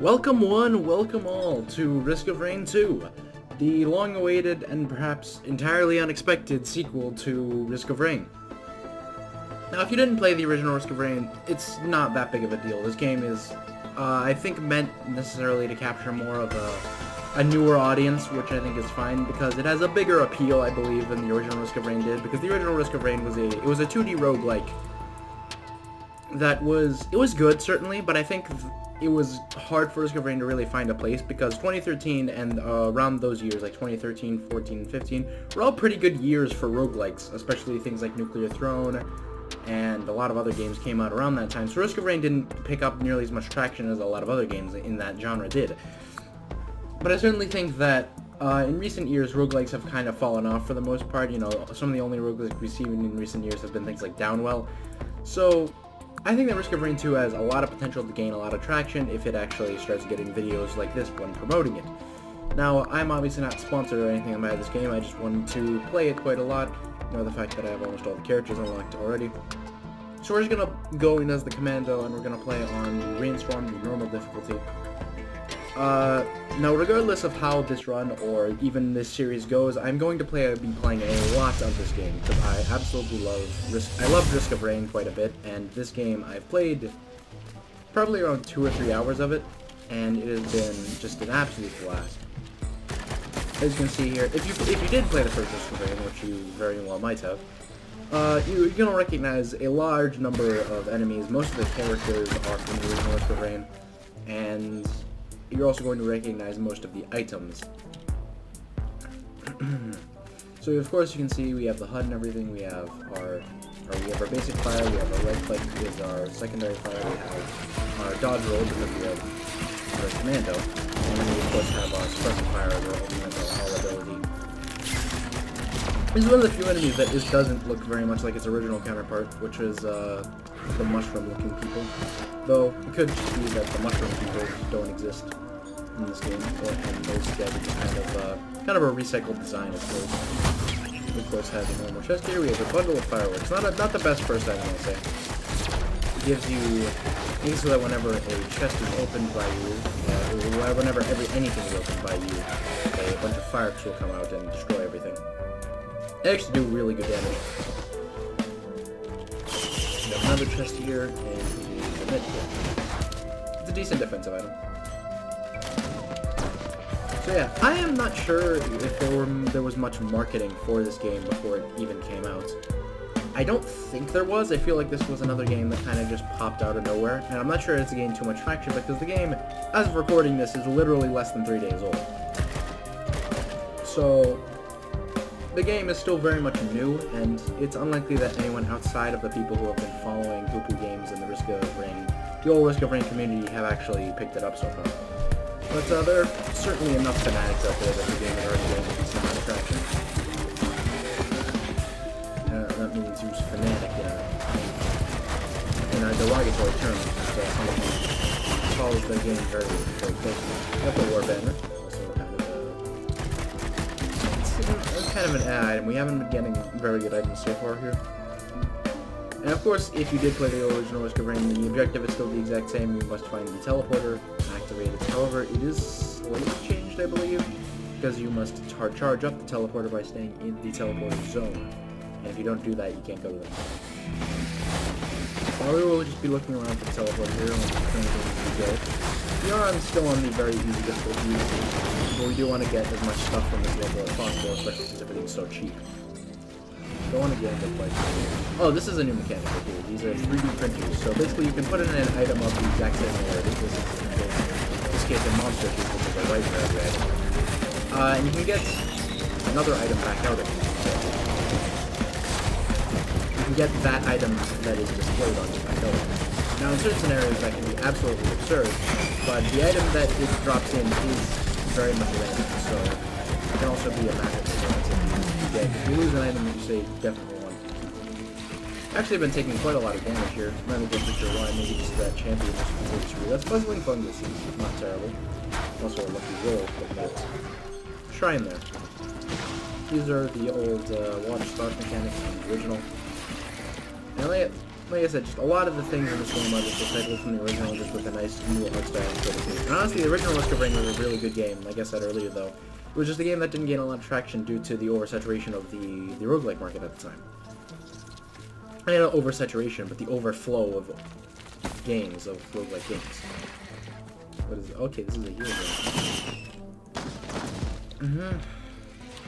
Welcome one, welcome all to Risk of Rain 2, the long-awaited and perhaps entirely unexpected sequel to Risk of Rain. Now, if you didn't play the original Risk of Rain, it's not that big of a deal. This game is, I think, meant necessarily to capture more of a newer audience, which I think is fine because it has a bigger appeal, I believe, than the original Risk of Rain did. Because the original Risk of Rain was a 2D roguelike that was good certainly, but I think it was hard for Risk of Rain to really find a place because 2013 and around those years, like 2013, 14, 15, were all pretty good years for roguelikes, especially things like Nuclear Throne, and a lot of other games came out around that time. So Risk of Rain didn't pick up nearly as much traction as a lot of other games in that genre did. But I certainly think that in recent years, roguelikes have kind of fallen off for the most part. You know, some of the only roguelikes we've seen in recent years have been things like Downwell. So I think that Risk of Rain 2 has a lot of potential to gain a lot of traction if it actually starts getting videos like this when promoting it. Now, I'm obviously not sponsored or anything by this game, I just wanted to play it quite a lot. You know, the fact that I have almost all the characters unlocked already. So we're just gonna go in as the Commando and we're gonna play on Rainstorm, the normal difficulty. Now, regardless of how this run or even this series goes, I'm going to be playing a lot of this game because I absolutely love Risk of Rain quite a bit, and this game I've played probably around 2 or 3 hours of it, and it has been just an absolute blast. As you can see here, if you did play the first Risk of Rain, which you very well might have, you're going to recognize a large number of enemies. Most of the characters are from the original Risk of Rain, and you're also going to recognize most of the items. So of course you can see we have the HUD and everything. We have our basic fire. We have our right click is our secondary fire. We have our dodge roll because we have our commando, and then we of course have our suppressive fire as our ultimate all ability. This is one of the few enemies that doesn't look very much like its original counterpart, which is the mushroom-looking people. Though it could just be that the mushroom people don't exist in this game, and instead it's kind of a recycled design, of course. We of course have a normal chest here. We have a bundle of fireworks. Not the best first item, I'll say. It gives you things so that whenever a chest is opened by you, or whenever anything is opened by you, a bunch of fireworks will come out and destroy everything. They actually do really good damage. We have another chest here, and the med kit. It's a decent defensive item. So yeah, I am not sure if there was much marketing for this game before it even came out. I don't think there was. I feel like this was another game that kind of just popped out of nowhere, and I'm not sure it's gained too much traction because the game, as of recording this, is literally less than 3 days old. So the game is still very much new, and it's unlikely that anyone outside of the people who have been following Poo-Poo Games and the old Risk of Rain community have actually picked it up so far. But there are certainly enough fanatics out there that the game is already getting a decent amount of traction. That means use fanatic in a derogatory term, so someone who follows the game very, very closely. We have the War Banner, also kind of an ad item. We haven't been getting very good items so far here. And of course, if you did play the original Risk of Rain, the objective is still the exact same. You must find the teleporter, activate it. However, it is slightly changed, I believe, because you must charge up the teleporter by staying in the teleporter zone. And if you don't do that, you can't go to them. Well, we will just be looking around for the teleporter here and we go. We are still on the very easy difficulty, but we do want to get as much stuff from this level as possible, especially since everything's so cheap. Don't want to get into like... Oh, this is a new mechanic right here. These are 3D printers. So basically you can put in an item of the exact same rarity. In this case a monster piece, which is a right rarity item. And you can get another item back out of it. So you can get that item that is displayed on you back out of it. Now in certain scenarios that can be absolutely absurd, but the item that it drops in is very much random. So it can also be a magic performance. If you lose an item that you say definitely won. Actually, I've been taking quite a lot of damage here. Not a good picture why, maybe just that champion just takes through. That's puzzling fungus is not terrible. Also a lucky roll for that shrine there. These are the old water spark mechanics from the original. And like I said, just a lot of the things in this game are just recycled from the original, just with a nice new art style and sort of thing. And honestly, the original Risk of Rain was a really good game. Like I said earlier, though, it was just a game that didn't gain a lot of traction due to the oversaturation of the roguelike market at the time. I mean, not oversaturation, but the overflow of games, of roguelike games. What is it? Okay, this is a hero game.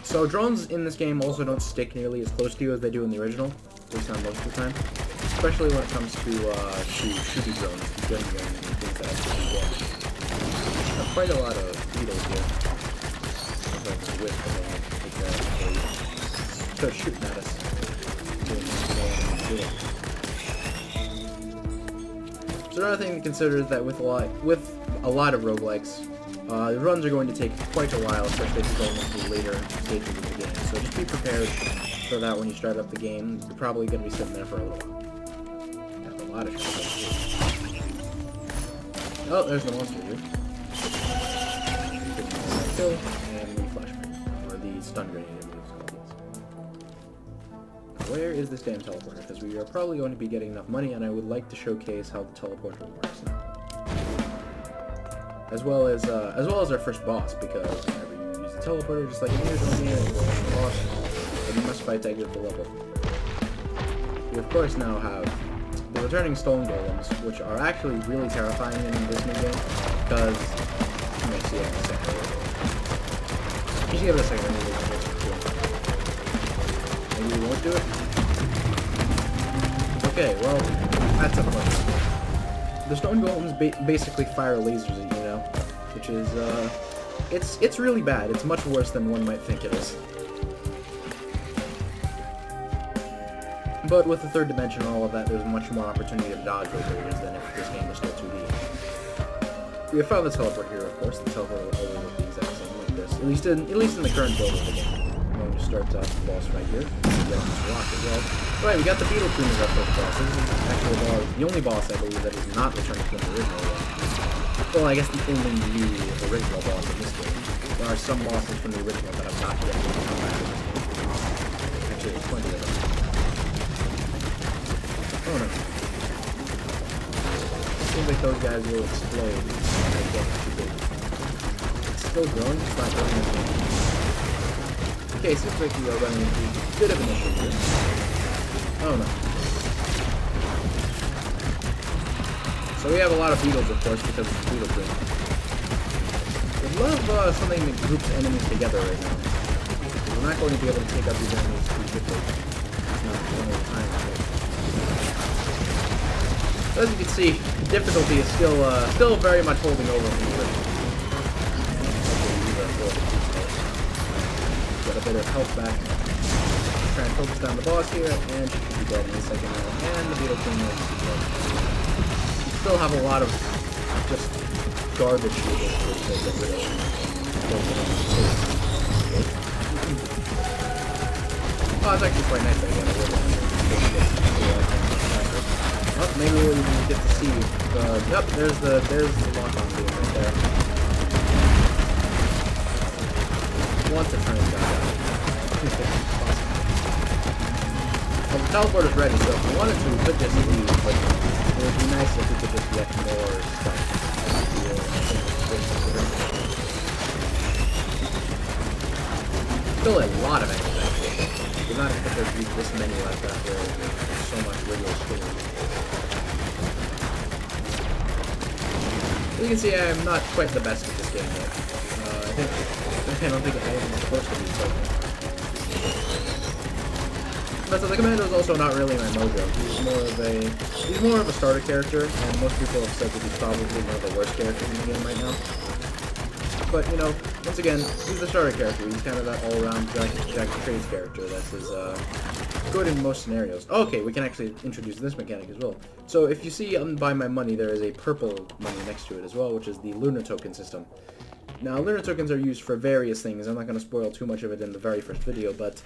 So drones in this game also don't stick nearly as close to you as they do in the original, at least not most of the time. Especially when it comes to shooty drones, gun drones, and things that actually do damage. There's quite a lot of beetles here. Like a whip, and they start shooting at us. So another thing to consider is that with a lot of roguelikes, the runs are going to take quite a while, especially if you're going into later stages of the game. So just be prepared for that when you start up the game. You're probably going to be sitting there for a little while. That's a lot of shit. Oh, there's the monster, dude. Kill, and the flashbang, or the stun grenade, I believe it's called. Where is this damn teleporter? Because we are probably going to be getting enough money, and I would like to showcase how the teleporter works now. As well as our first boss, because whenever you use the teleporter, just like in the original game, you go on the boss, and you must fight to exit the level. We of course now have the returning stone golems, which are actually really terrifying in this new game, because you may see it in a second. Just give it a second. Maybe we won't do it. Okay, well, that's a point. The stone golems basically fire lasers at you, which is, it's really bad. It's much worse than one might think it is. But with the third dimension and all of that, there's much more opportunity to dodge those areas than if this game was still 2D. We have found the teleport here, of course. The teleport will always look the exact same like this, at least in the current build of the game. I'm going to start the boss right here. Get on this rock as well. Right, we got the Beetle Queen as our first boss. This is actually the only boss, I believe, that is not returning from the original one. Well, I guess the only new original boss in this game. There are some bosses from the original that have not yet come back in this game. Actually, there's 20 of them. Oh no. Seems like those guys will explode. It's still growing, it's not growing anymore. Okay, seems like we are running into a bit of an issue here. Oh no. So we have a lot of beetles, of course, because it's a beetle queen. Would love something that groups enemies together right now. We're not going to be able to take out these enemies too quickly. Not one at a time. So as you can see, difficulty is still very much holding over from the original. Get a bit of health back. Try and focus down the boss here, and she should be dead in a second now. And the beetle queen will be dead. Still have a lot of just garbage to get rid of. Oh, it's actually quite nice that I get a little Oh, maybe we'll even get to see yep, there's the lock-on beam right there. Once it turns back out. Well, the teleporter's ready, so if we wanted to, we could just leave, but it would be nice if we could just get more stuff. Still a lot of enemies, actually. Did not expect there to be this many left after so much regular story. As you can see, I'm not quite the best at this game yet. I don't think I am supposed to be so good. But so the Commando is also not really my mojo. He's more of a starter character, and most people have said that he's probably one of the worst characters in the game right now. But once again, he's the starter character. He's kind of that all-around Jack of Trades character that is good in most scenarios. Okay, we can actually introduce this mechanic as well. So if you see by my money, there is a purple money next to it as well, which is the Lunar Token system. Now, Lunar Tokens are used for various things. I'm not going to spoil too much of it in the very first video, but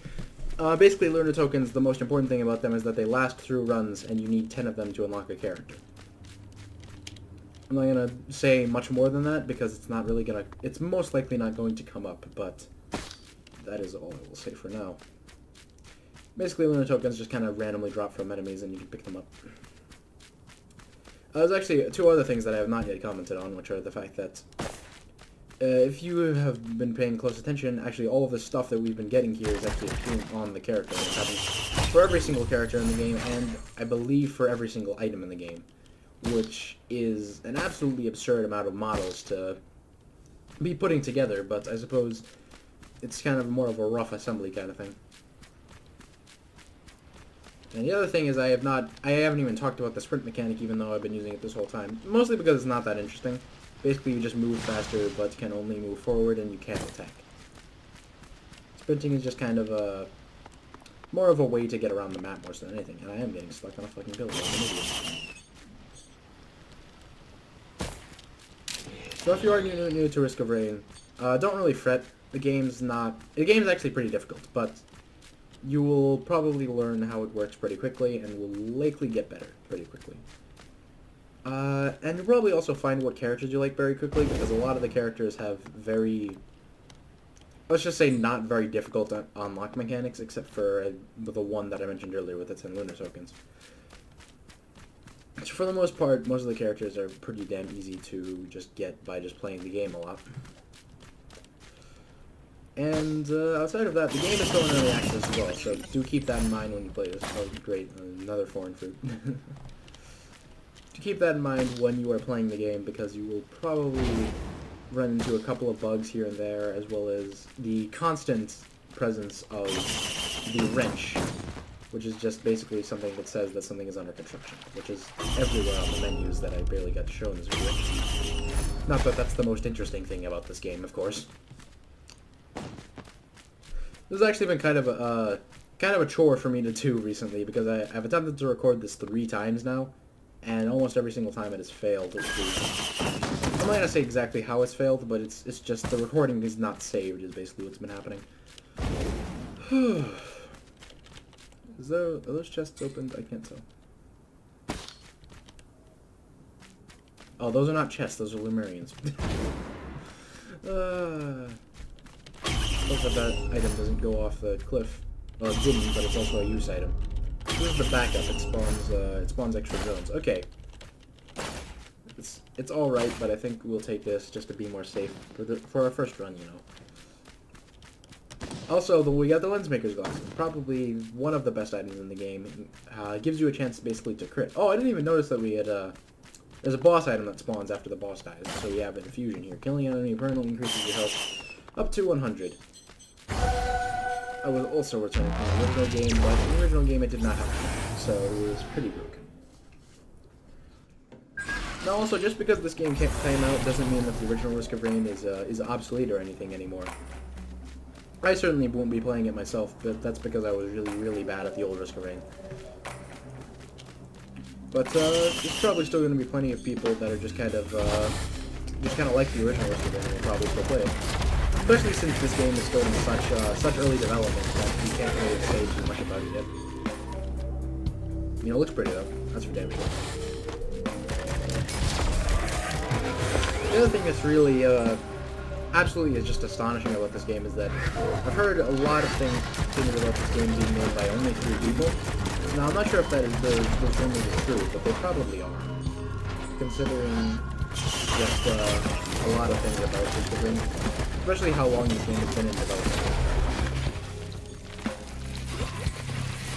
basically Lunar Tokens, the most important thing about them is that they last through runs, and you need 10 of them to unlock a character. I'm not going to say much more than that, because it's not really going to... It's most likely not going to come up, but that is all I will say for now. Basically, Lunar Tokens just kind of randomly drop from enemies, and you can pick them up. There's actually two other things that I have not yet commented on, which are the fact that if you have been paying close attention, actually all of the stuff that we've been getting here is actually appearing on the character. It happens for every single character in the game, and I believe for every single item in the game, which is an absolutely absurd amount of models to be putting together, but I suppose it's kind of more of a rough assembly kind of thing. And the other thing is I haven't even talked about the sprint mechanic, even though I've been using it this whole time. Mostly because it's not that interesting. Basically, you just move faster, but can only move forward, and you can't attack. Sprinting is just kind of more of a way to get around the map more than anything. And I am getting stuck on a fucking pillar like an idiot. So if you are new to Risk of Rain, don't really fret. The game's actually pretty difficult, but you will probably learn how it works pretty quickly, and will likely get better pretty quickly. And you'll probably also find what characters you like very quickly, because a lot of the characters have very, let's just say, not very difficult unlock mechanics, except for the one that I mentioned earlier with the 10 lunar tokens. So for the most part, most of the characters are pretty damn easy to just get by just playing the game a lot. And outside of that, the game is still in early access as well, so do keep that in mind when you play this. Oh, great, another foreign fruit. To keep that in mind when you are playing the game, because you will probably run into a couple of bugs here and there, as well as the constant presence of the wrench, which is just basically something that says that something is under construction, which is everywhere on the menus that I barely got to show in this video. Not that that's the most interesting thing about this game, of course. This has actually been kind of a chore for me to do recently, because I've attempted to record this 3 times now, and almost every single time it has failed. I'm not gonna say exactly how it's failed, but it's just the recording is not saved is basically what's been happening. Are those chests opened? I can't tell. Oh, those are not chests, those are Lemurians. Hope that item doesn't go off the cliff. Well, it didn't, but it's also a use item. This is the backup. It spawns extra zones. Okay. It's all right, but I think we'll take this just to be more safe for our first run, you know. Also, we got the Lensmaker's Glasses. Probably one of the best items in the game. Gives you a chance basically to crit. Oh, I didn't even notice that we had there's a boss item that spawns after the boss dies. So we have an infusion here. Killing an enemy permanently increases your health up to 100. I was also returning from the original game, but in the original game it did not have that, so it was pretty broken. Now also, just because this game can't time out doesn't mean that the original Risk of Rain is obsolete or anything anymore. I certainly won't be playing it myself, but that's because I was really, really bad at the old Risk of Rain. But there's probably still going to be plenty of people that are just kind of like the original Risk of Rain and will probably still play it. Especially since this game is still in such early development that you can't really say too much about it yet. You know, it looks pretty though. That's for damn sure. The other thing that's really, absolutely is just astonishing about this game is that I've heard a lot of things about this game being made by only 3 people. Now, I'm not sure if that is those rumors are true, but they probably are. Considering just a lot of things about this game. Especially how long this game has been in development.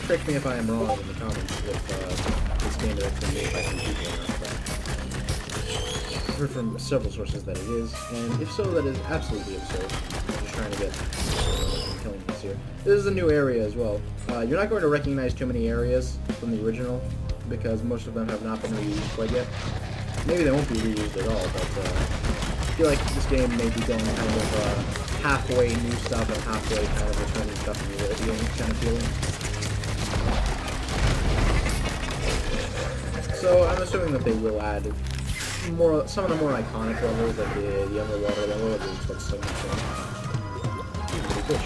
Correct me if I am wrong in the comments if this game is actually made by 2 people or not. I've heard from several sources that it is, and if so, that is absolutely absurd. I'm just trying to get some killing points here. This is a new area as well. You're not going to recognize too many areas from the original, because most of them have not been reused quite yet. Maybe they won't be reused at all, but I feel like this game may be going kind of halfway new stuff and halfway kind of returning stuff from the old game kind of feeling. So I'm assuming that they will add some of the more iconic levels, like the underwater level, that looks like so much fun. Pretty fish.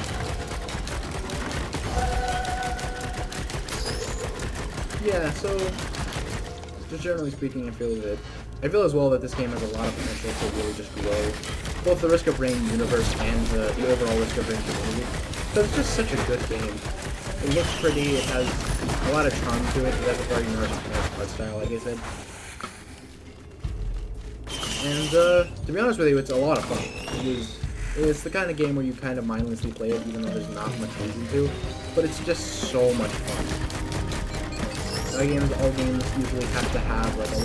Yeah, so just generally speaking, I feel as well that this game has a lot of potential to really just grow both the Risk of Rain universe and the overall Risk of Rain community. So it's just such a good game. It looks pretty, it has a lot of charm to it, it has a very nice art style, like I said. And to be honest with you, it's a lot of fun. It's the kind of game where you kind of mindlessly play it, even though there's not much reason to. But it's just so much fun. All games usually have to have like a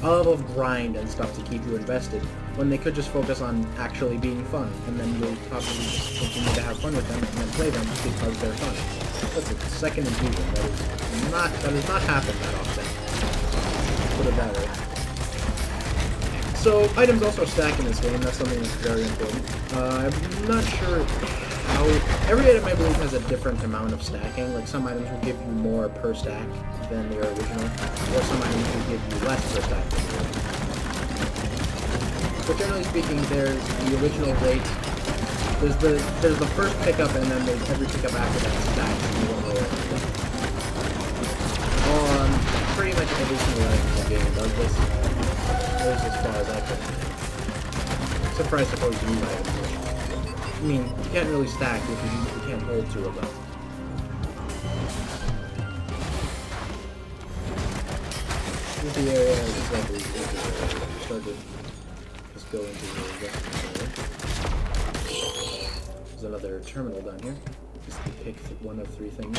level of grind and stuff to keep you invested, when they could just focus on actually being fun, and then you'll probably just continue to have fun with them and then play them because they're fun. That's a second infusion. That does not happen that often. Put it that way. So items also stack in this game. That's something that's very important. I'm not sure how. Every item I believe has a different amount of stacking. Like some items will give you more per stack than their original, or some items will give you less per stack than the original. But generally speaking, there's the original rate. There's the first pickup, and then every pickup after that stacks in one way or another. Pretty much every single item in the game does this. At least as far as I can. Except for I suppose new items. I mean, you can't really stack if you can't hold two of them. Here's the area exactly started. Let's go into the investment area. There's another terminal down here. Just pick one of three things.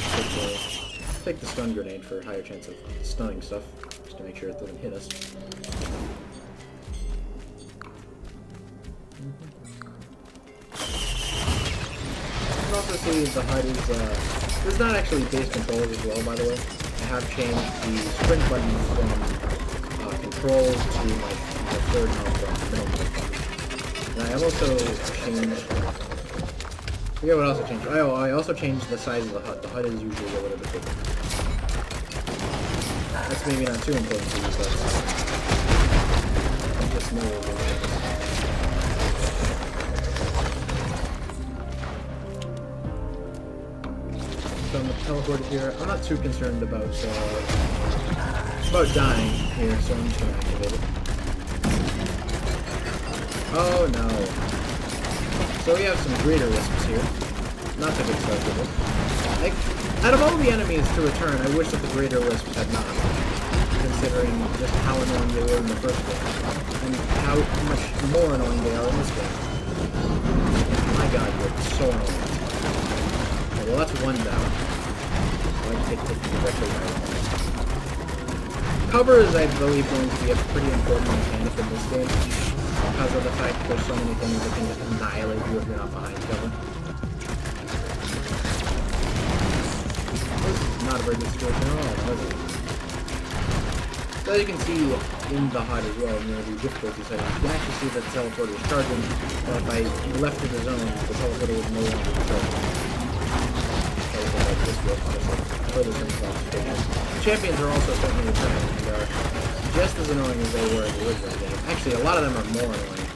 Take the stun grenade for a higher chance of stunning stuff, just to make sure it doesn't hit us. You can also see the HUD is, there's not actually base controls as well, by the way. I have changed the sprint button from controls to like the third mouse button, middle mouse button. And I have also changed, I forget what else I changed. Oh, I also changed the size of the HUD. The HUD is usually a little bit bigger. That's maybe not too important to use, though. I just know what So I'm teleported here. I'm not too concerned about dying here, so I'm just gonna activate it. Oh no. So we have some greater wisps here. Not the good start with it. Out of all the enemies to return, I wish that the greater wisps had not, considering just how annoying they were in the first game, and how much more annoying they are in this game. My god, they're so annoying. Okay, well that's one down. I can take directly right. Cover is, I believe, going to be a pretty important mechanic in this game, because of the fact that there's so many things that can annihilate you if you're not behind cover. This is not a very good situation at all, is it? So as you can see in the HUD as well, near the difficulty settings, you can actually see that the teleporter is charging, but if I left the zone, the teleporter would no longer be charging. Champions are also certainly returning, and are just as annoying as they were in the original game. Actually, a lot of them are more annoying.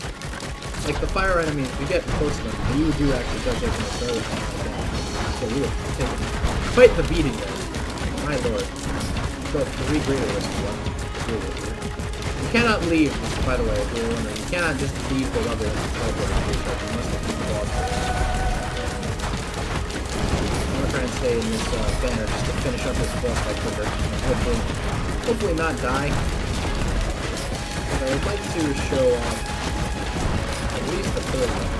Like the fire enemies, if you get close to them, you do actually start taking a fairly high damage. So we will take it. Fight the beating there. My lord. So 3 greater risks left. You cannot leave, by the way, if you're wondering. You cannot just leave the level and teleport to your charge. You must have the boss. I'm gonna try and stay in this banner just to finish up this boss fight quicker. Hopefully not die. But I would like to show off at least the third one.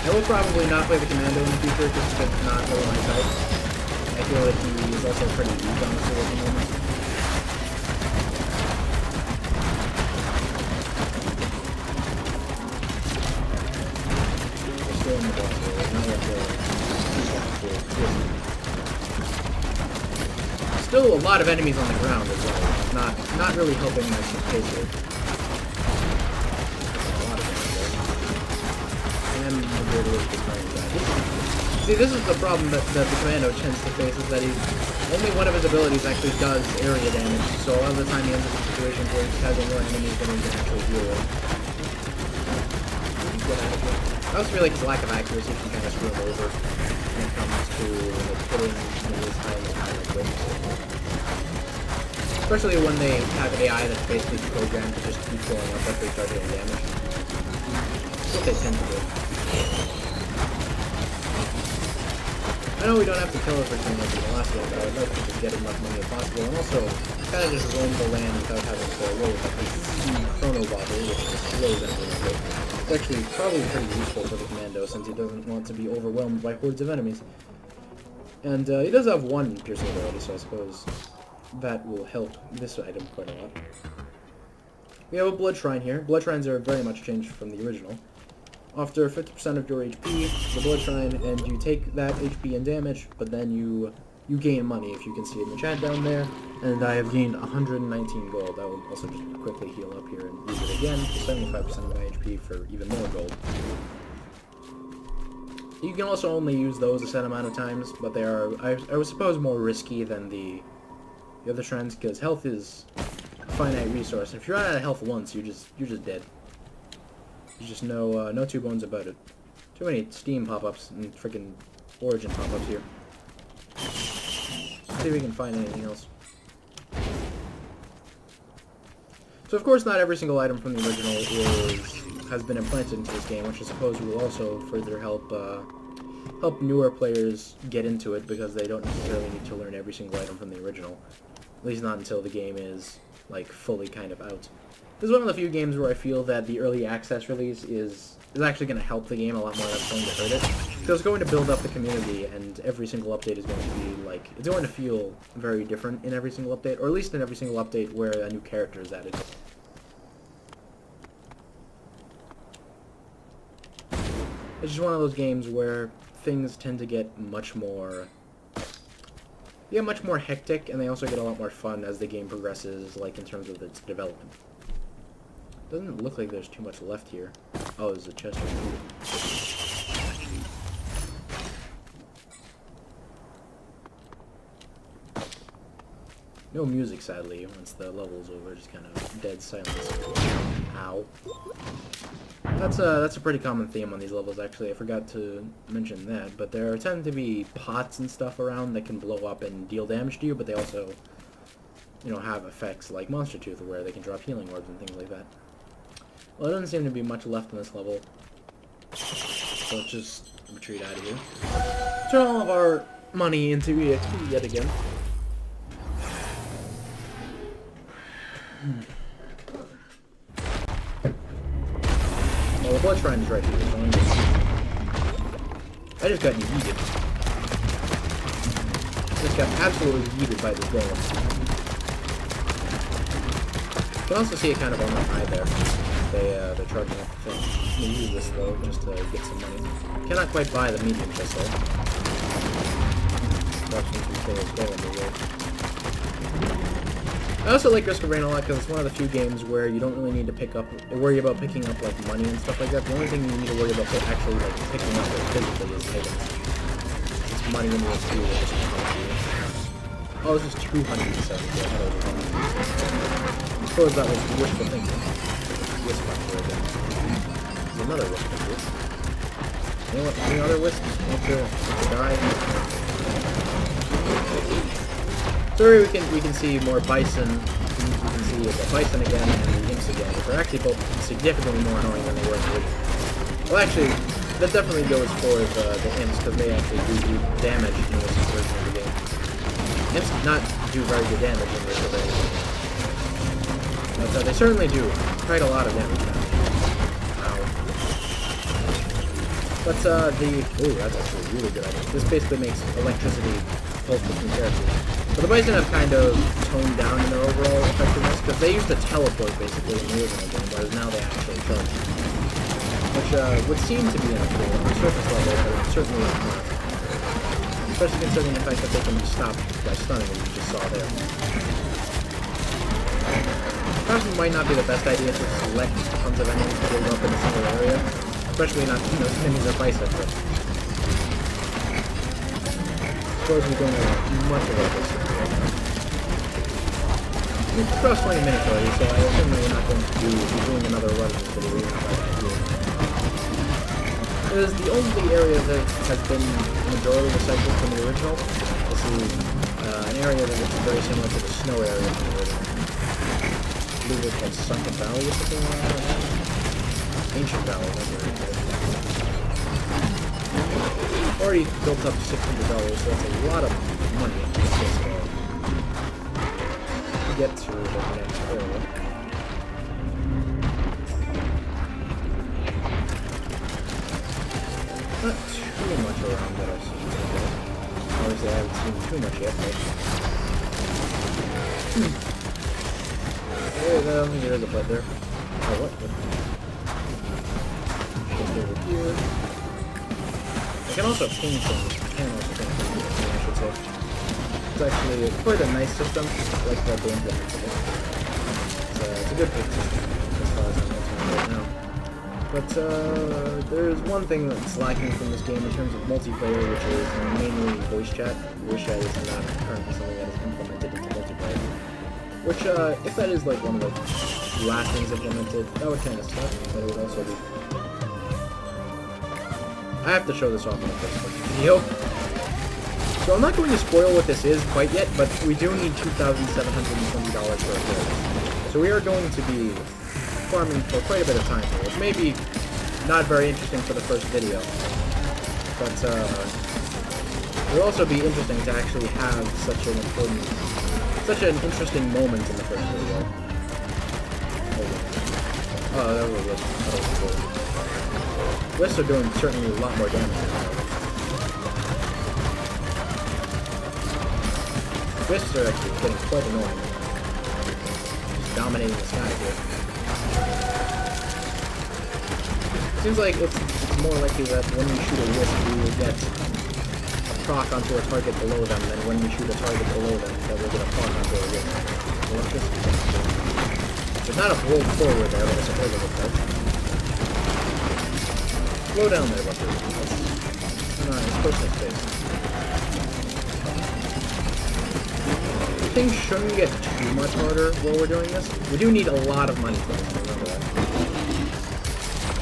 I will probably not play the Commando in the future just because it's not really my type. I feel like he is also pretty weak, honestly, at the moment. We're still in the boss area. Now we have to still a lot of enemies on the ground as well. Not really helping my case here. See, this is the problem that the Commando tends to face, is that only one of his abilities actually does area damage, so a lot of the time he ends up in situations where he's having more enemies than he can actually deal with. I also feel like his lack of accuracy can kind of screw him over when it comes to putting his high wins. Especially when they have AI that's basically programmed to just keep going up after they start doing damage. That's what they tend to do. I know we don't have to kill everything like in the last one, but I would like to just get as much money as possible, and also kind of just roam the land without having to worry about this chrono bottle, which just slows everything a bit. It's actually probably pretty useful for the commando since he doesn't want to be overwhelmed by hordes of enemies. And he does have one piercing ability, so I suppose that will help this item quite a lot. We have a blood shrine here. Blood shrines are very much changed from the original. After 50% of your HP, the blood shrine, and you take that HP and damage, but then you gain money, if you can see it in the chat down there. And I have gained 119 gold. I will also just quickly heal up here and use it again for 75% of my HP for even more gold. You can also only use those a set amount of times, but they are, I would suppose, more risky than the other shrines, because health is a finite resource. And if you run out of health once, you're just dead. There's just no two bones about it. Too many Steam pop-ups and freaking Origin pop-ups here. Let's see if we can find anything else. So of course not every single item from the original has been implanted into this game, which I suppose will also further help newer players get into it, because they don't necessarily need to learn every single item from the original. At least not until the game is like fully kind of out. This is one of the few games where I feel that the early access release is actually going to help the game a lot more than it's going to hurt it. Because it's going to build up the community, and every single update is going to be like, it's going to feel very different in every single update, or at least in every single update where a new character is added. It's just one of those games where things tend to get much more hectic, and they also get a lot more fun as the game progresses, like in terms of its development. Doesn't look like there's too much left here. Oh, there's a chest right here. No music, sadly, once the level's over, just kind of dead silence. Ow. That's a pretty common theme on these levels, actually. I forgot to mention that, but there tend to be pots and stuff around that can blow up and deal damage to you, but they also, you know, have effects like Monster Tooth, where they can drop healing orbs and things like that. Well, there doesn't seem to be much left in this level, so let's just retreat out of here. Turn all of our money into EXP yet again. Well, the blood shrine is right here, so I just got yeeted. Just got absolutely yeeted by this golem. You can also see it kind of on my eye there. They're charging up the thing. I'm gonna use this though, just to get some money. Cannot quite buy the medium pistol. I also like Risk of Rain a lot because it's one of the few games where you don't really need to worry about picking up like money and stuff like that. The only thing you need to worry about actually like picking up physically is items. It's money in the XP will just come to you. Oh, this is 270. I suppose that was wishful thinking. Wisp factor again. There's another wisp factor. You know what? Any other wisps want to die? So we can see more bison. We can see the bison again and the imps again, which are actually both significantly more annoying than they were in the original. Well, actually, that definitely goes for the imps, because they actually do damage in this version of the game. Imps not do very good damage in this version. But they certainly do quite a lot of damage now. Ow. But ooh, that's actually really good idea. This basically makes electricity pulse between characters. But the bison have kind of toned down in their overall effectiveness, because they used to teleport basically in the original game, whereas now they actually charge. Which would seem to be enough on the surface level, but it certainly is not. Especially considering the fact that they can be stopped by stunning, as you just saw there. It might not be the best idea to select tons of enemies to build up in a single area, especially not, you know, enemies are bison, but I suppose we don't know much about this. It's across 20 minutes already, so I assume that we're not going to be doing another run of this video. It is the only area that has been majority recycled from the original. This is an area that is very similar to the snow area from the original. I believe it's called Sunken Valley or something like that. Ancient Valley, that's what it is. already built up $600, so that's a lot of money to get to the next area. Not too much around that I've seen today. Obviously, I haven't seen too much yet, but... Hey, there's a bed there. Oh, what? Just over here. I can also ping things. I can also ping things, I should say. It's actually quite a nice system. I like that they implemented it. It's a good ping system, as far as I'm concerned right now. But there's one thing that's lacking from this game in terms of multiplayer, which is mainly voice chat. Voice chat is not currently something that is implemented into multiplayer. Which, if that is like one of the last things implemented, that would kind of suck, but it would also be... I have to show this off in the first video. So I'm not going to spoil what this is quite yet, but we do need $2,720 for a build. So we are going to be farming for quite a bit of time here, which may be not very interesting for the first video. But it will also be interesting to actually have such an interesting moment in the first video. Oh, that was cool. Wisps are doing certainly a lot more damage now. Wisps are actually getting quite annoying. Just dominating the sky here. Seems like it's more likely that when you shoot a wisp, you will get a proc onto a target below them than when you shoot a target below them that will get a proc onto a wisp. There's not a roll forward there, but I suppose it looks like. Slow down there, Buster. Nice, personal space. Things shouldn't get too much harder while we're doing this. We do need a lot of money for this, remember that.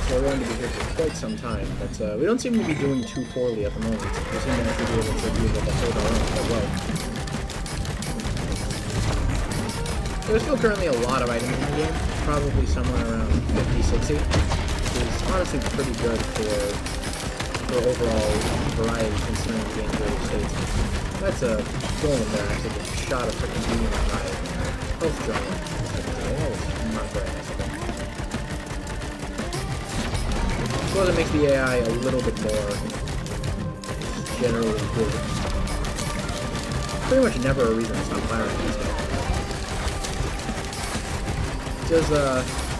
So we're going to be here for quite some time, but we don't seem to be doing too poorly at the moment. We seem to actually be able to hold our own quite well. So there's still currently a lot of items in the game, probably somewhere around 50, 60. Is honestly pretty good for overall variety considering the game's early states. That's a golem there, actually just shot a freaking beam in my health drone. That was not very nice of them. I suppose it makes the AI a little bit more generally good. Pretty much never a reason to stop firing this guy.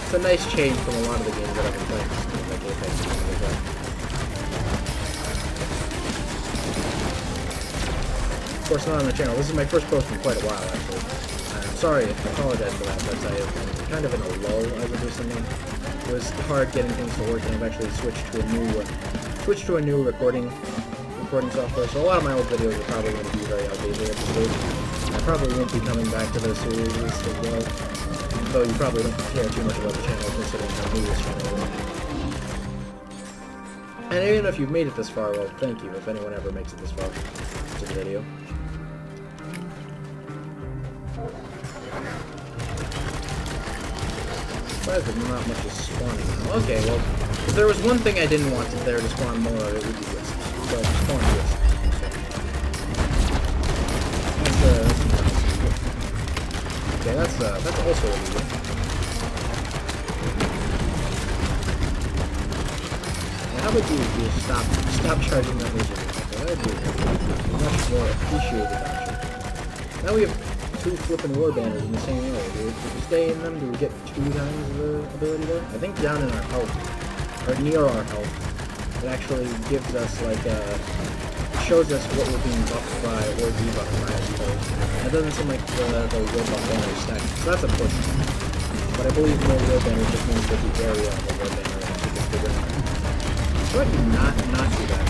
It's a nice change from a lot of the games that I've been playing. Like Apex and things like that. Of course, not on the channel. This is my first post in quite a while, actually. I'm sorry, I apologize for that, but I have been kind of in a lull as of recently. It was hard getting things to work, and I've actually switched to a new recording software. So a lot of my old videos are probably going to be very outdated at this stage. I probably won't be coming back to those series as well. Though you probably don't care too much about the channel considering how new this channel is. And even if you've made it this far, well, thank you, if anyone ever makes it this far to the video. Not much is spawning now. Okay, well, if there was one thing I didn't want there to spawn more of, it would be wisps. So, spawn wisps. Okay, that's also illegal. Now, how about you stop charging that laser? Okay, that would be a much more appreciated option. Now we have two flipping war banners in the same area. Do we stay in them? Do we get 2 times the ability there? I think down in our health, or near our health, it actually gives us like shows us what we're being buffed by or debuffed by, I suppose. It doesn't seem like the war buff banner is stacked, so that's unfortunate. But I believe more war banners just means that the area of the war banner actually gets bigger. So I do not do that.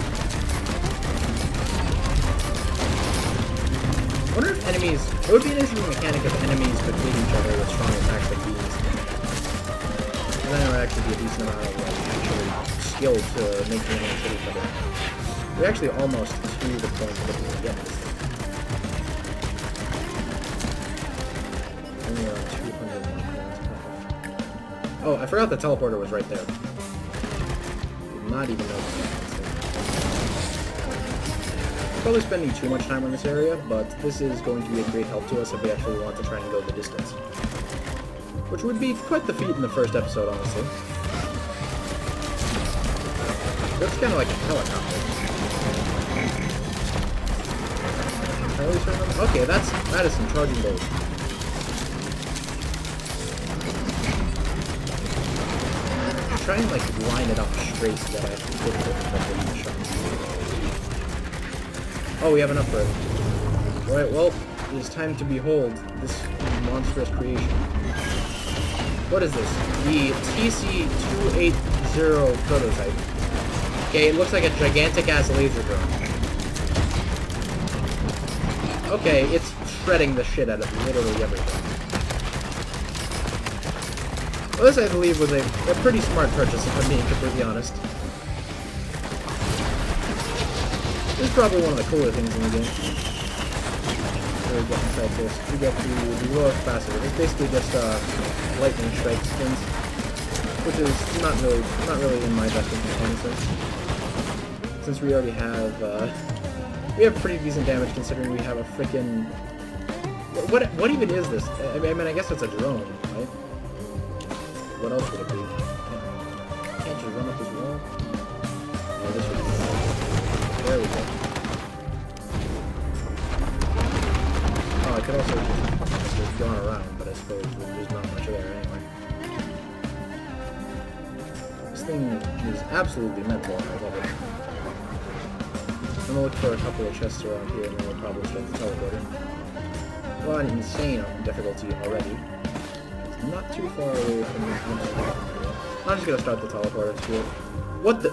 I wonder if enemies... It would be an interesting mechanic if enemies could hit each other with strong attacks like these. And then there would actually be a decent amount of actually skill to make the enemies hit each other. We're actually almost to the point that we can get this thing. Only around 200 points. Oh, I forgot the teleporter was right there. Did not even notice that. Probably spending too much time on this area, but this is going to be a great help to us if we actually want to try and go the distance. Which would be quite the feat in the first episode, honestly. Looks kind of like a helicopter. Okay, that is some charging gold. Try and like line it up straight so that I have to put it in the shots. Oh, we have an upgrade. Alright, well, it is time to behold this monstrous creation. What is this? The TC-280 prototype. Okay, it looks like a gigantic-ass laser drone. Okay, it's shredding the shit out of literally everything. Well, this, I believe, was a pretty smart purchase, if I'm being completely honest. This is probably one of the cooler things in the game. So we get inside this. We get the lower capacitor. It's basically just lightning strike skins, which is not really in my best interest, honestly. Since we already have pretty decent damage considering we have a frickin' what even is this? I mean, I guess it's a drone, right? What else would it be? Can't you run up this wall? Oh, this would be there we go. Oh, I could also just go around, but I suppose there's not much there anyway. This thing is absolutely mental, I love it. I'm gonna look for a couple of chests around here, and then we'll probably start the teleporter. Well, an insane difficulty already. It's not too far away from the I'm just gonna start the teleporter to it. What the?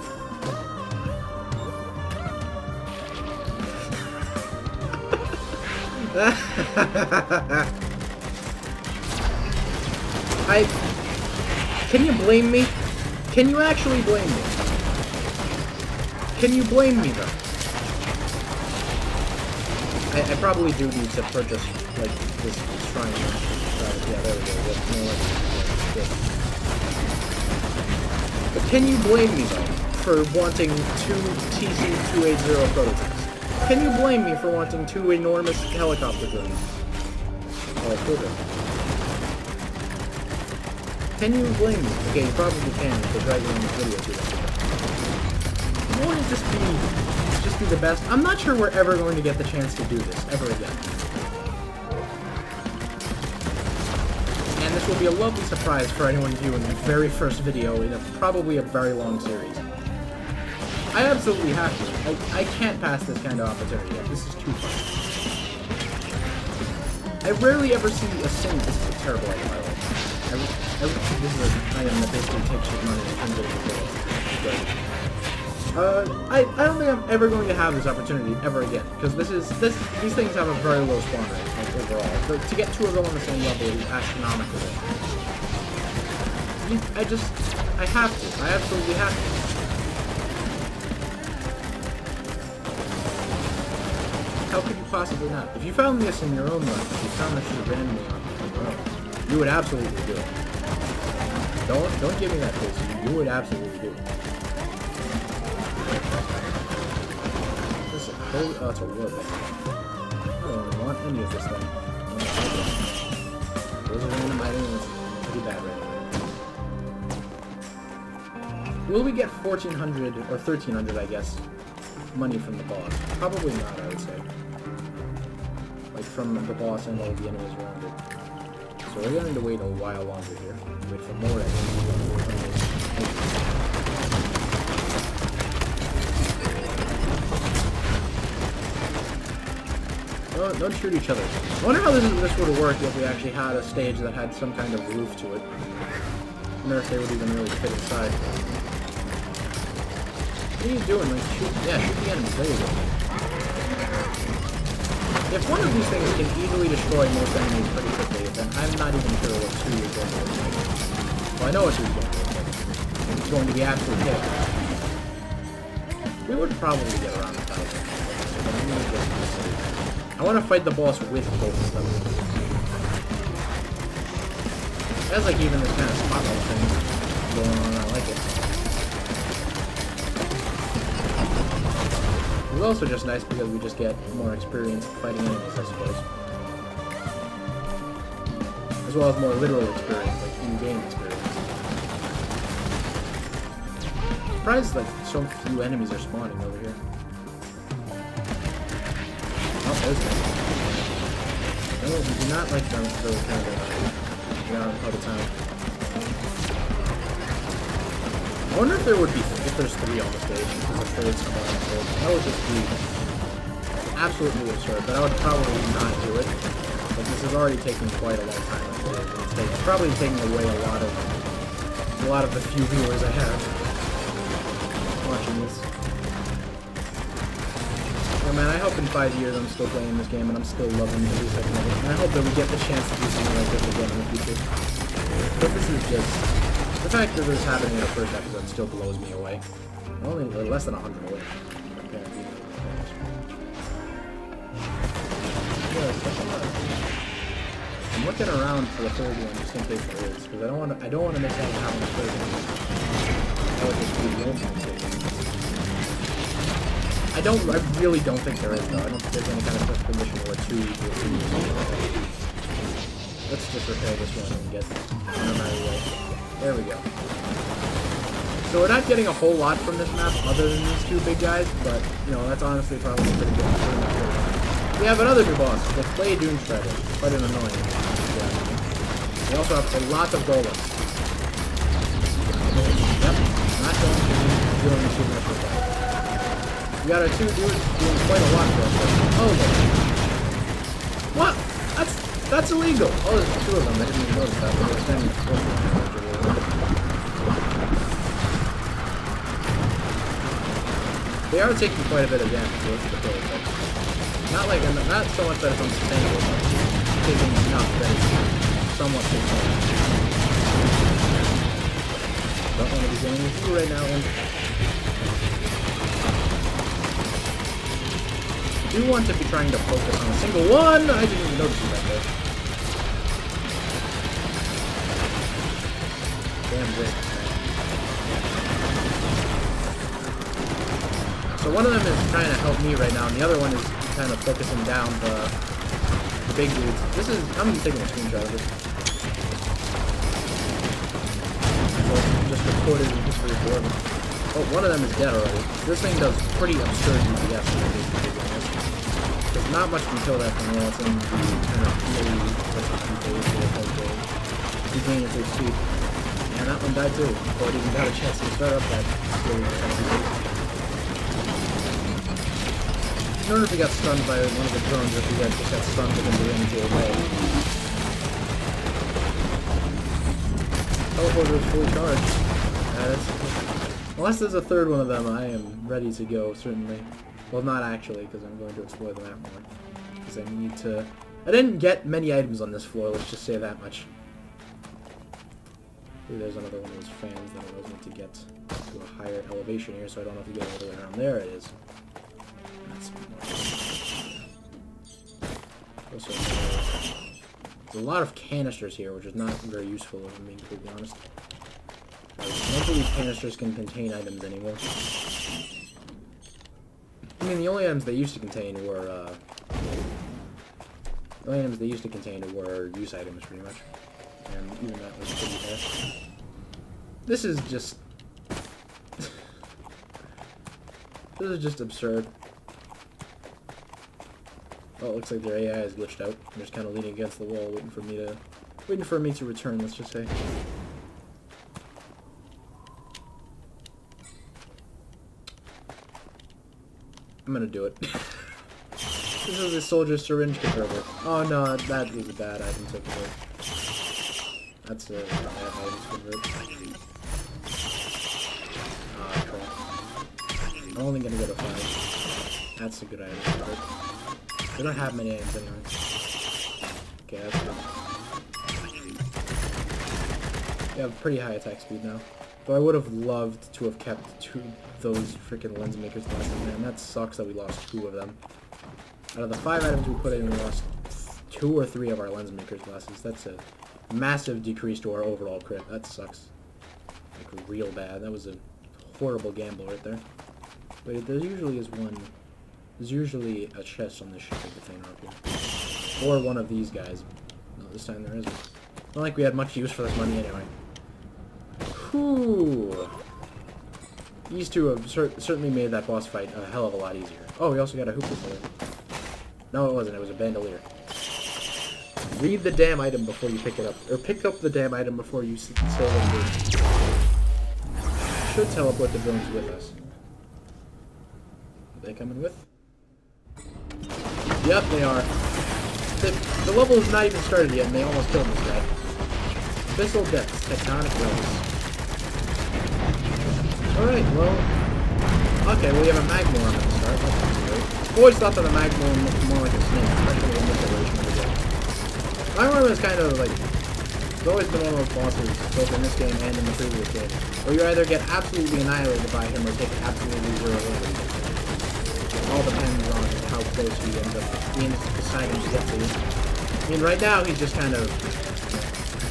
Can you blame me? Can you actually blame me? Can you blame me though? I probably do need to purchase, like, this shrine. Yeah, there we go. But can you blame me, though, for wanting 2 TC-280 prototypes? Can you blame me for wanting 2 enormous helicopter drones? Oh, children. Can you blame me? Okay, you probably can, because right now in this video too much. Won't it just be the best? I'm not sure we're ever going to get the chance to do this ever again. And this will be a lovely surprise for anyone viewing the very first video in probably a very long series. I absolutely have to. I can't pass this kind of opportunity yet. This is too fun. I rarely ever see a single. This is a terrible idea, by the way. This is an item that basically takes your money and turns it into gold. I don't think I'm ever going to have this opportunity ever again, because these things have a very low spawn rate, like, overall. But to get 2 of them on the same level is astronomical. I have to. I absolutely have to. How could you possibly not? If you found this in your own run, if you found this shit randomly on your own, you would absolutely do it. Don't give me that face. You would absolutely do it. Oh, it's a wood. I don't want any of this thing. Those are random items. Pretty bad right now. Will we get 1,400 or 1,300, I guess, money from the boss? Probably not, I would say. Like, from the boss and all the enemies around it. So we're going to wait a while longer here. Wait for more enemies. Don't shoot each other. I wonder how this would work if we actually had a stage that had some kind of roof to it. I wonder if they would even really fit inside. What are you doing? Like, shoot the enemies. There you go. If one of these things can easily destroy most enemies pretty quickly, then I'm not even sure what 2 is going to look like. Well, I know what 2 is going to look like. It's going to be absolute chaos. We would probably get around 1,000. I want to fight the boss with both of them. That's like even this kind of spotlight thing going on. I like it. also just nice because we just get more experience fighting enemies, I suppose. As well as more literal experience, like in-game experience. I'm surprised like so few enemies are spawning over here. Oh, there's one. No, we do not like those kind of around all the time. I wonder if there would be if there's 3 on the stage. There's a third somewhere on the stage. That would just be absolutely absurd, but I would probably not do it. But this is already taking quite a long time. It's probably taking away a lot of the few viewers I have watching this. Yeah, man, I hope in 5 years I'm still playing this game and I'm still loving every second of it. And I hope that we get the chance to do something like this again in the future. But this is just... The fact that this is happening in the first episode still blows me away. Only less than 100 away. I'm looking around for the third one just in case there is, because I don't want to miss out on having the third one. That would just be the ultimate thing. I really don't think there is though. I don't think there's any kind of first condition or 2 equals 2 or something like that. Let's just repair this one and get no matter what. There we go. So we're not getting a whole lot from this map other than these 2 big guys, but you know, that's honestly probably pretty good. We have another new boss, the Clay Dune Shredder. Quite an annoying. Yeah. We also have a lot of golems. Yep, not going to be doing too much with that. We got our 2 dudes doing quite a lot for us. Oh, what? That's illegal. Oh, there's 2 of them. I didn't even notice that. They were standing close to each other. They are taking quite a bit of damage. So let's prepare it. Not so much that it's unsustainable, but taking enough that it's somewhat sustainable. Don't want to be getting with you right now, and I do want to be trying to focus on a single one. I didn't even notice you back there. Damn this, man. So one of them is trying to help me right now, and the other one is kind of focusing down the big dudes. I'm taking a screenshot of this. So just recorded in history forever. Oh, one of them is dead already. This thing does pretty absurd DPS. There's not much detail that can roll. It's in the kind of you gain if they speed. And that one died too. Before it even got a chance to start up that slowly. I don't know if he got stunned by one of the drones or if he just got stunned within the range away. Teleporter is fully charged. Unless there's a third one of them, I am ready to go, certainly. Well, not actually, because I'm going to explore the map more. Because I need to... I didn't get many items on this floor, let's just say that much. Ooh, there's another one of those fans that allows me to get to a higher elevation here, so I don't have to get all the way around. There it is. Also, there's a lot of canisters here, which is not very useful, if I'm being completely honest. Most of these canisters can contain items anymore. I mean, the only items they used to contain were, use items, pretty much. And even that was pretty bad. This is just... this is just absurd. Oh, it looks like their AI is glitched out. They're just kind of leaning against the wall, waiting for me to return, let's just say. I'm gonna do it. This is a soldier syringe converter. Oh no, that was a bad item to convert. That's a bad item to convert. Ah, crap. I'm only gonna go to 5. That's a good item to convert. We don't have many items anyway. Okay, that's good. We have pretty high attack speed now. Though I would have loved to have kept those freaking lens makers glasses, man. That sucks that we lost 2 of them. Out of the 5 items we put in, we lost 2 or 3 of our lens makers glasses. That's a massive decrease to our overall crit. That sucks. Like, real bad. That was a horrible gamble right there. Wait, there usually is one There's usually a chest on this ship of the thing up here. Or one of these guys. No, this time there isn't. Not like we had much use for this money anyway. Whew. These two have certainly made that boss fight a hell of a lot easier. Oh, we also got a hooper for it. No, it wasn't. It was a bandolier. Read the damn item before you pick it up. Or pick up the damn item before you say what it is. Should teleport the drones with us. Are they coming with? Yep, they are. The level has not even started yet, and they almost killed this guy. Abyssal Depths, Tectonic Realms. Alright, well... Okay, well, you have a Magmorn at the start. That's great. I've always thought that a Magmorn looked more like a snake, especially in this iteration of the game. Magmorn is kind of like... It's always been one of those bosses, both in this game and in the previous game, where you either get absolutely annihilated by him or take absolutely zero damage. It all depends on how close he ends up being deciding to get to you. I mean, right now he's just kind of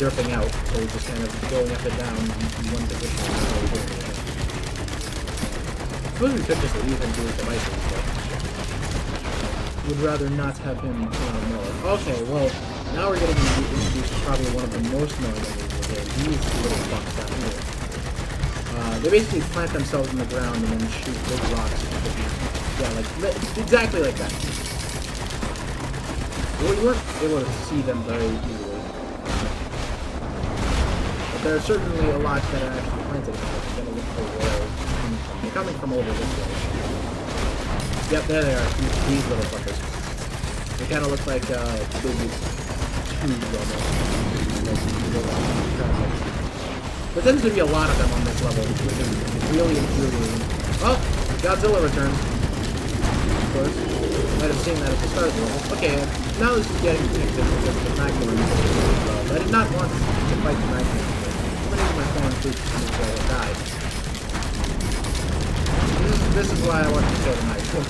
derping out, so he's just kind of going up and down in one position. I suppose we could just leave him to his devices, but would rather not have him more. Okay, well, now we're getting introduced to probably one of the most annoying enemies in the game. These little fucks down here. They basically plant themselves in the ground and then shoot big rocks. Yeah, like, exactly like that. Well, you weren't able to see them very easily. But there are certainly a lot that are actually planted in there. You're gonna look for where they're coming from over this way. Yep, there they are. These little fuckers. They kind of look like baby tubes almost. There tends to be a lot of them on this level, which is really infuriating. Oh! Godzilla returns. Of course. Might have seen that at the start of the level. Okay, now this is getting connected with the Magmorn. I did not want to fight the Magmorn. I'm gonna use my fallen troops to die. This is why I want to kill the Magmorn.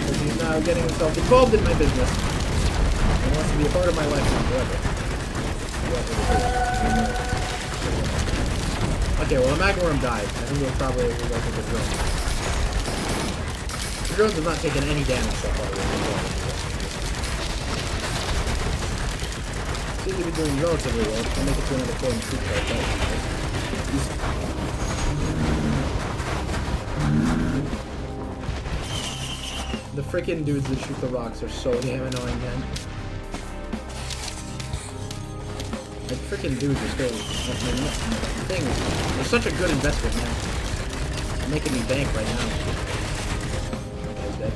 Because he's now getting himself involved in my business. He wants to be a part of my life forever. Okay, well, the Magmorn died. I think it was probably a result of the drone. The drones have not taken any damage so far. Seem to be doing relatively well. I'll make it to another 4 and 2 card. The frickin' dudes that shoot the rocks are so damn annoying, man. The frickin' dudes are still... I mean, the thing is, they're such a good investment, man. They're making me bank right now. That guy's dead.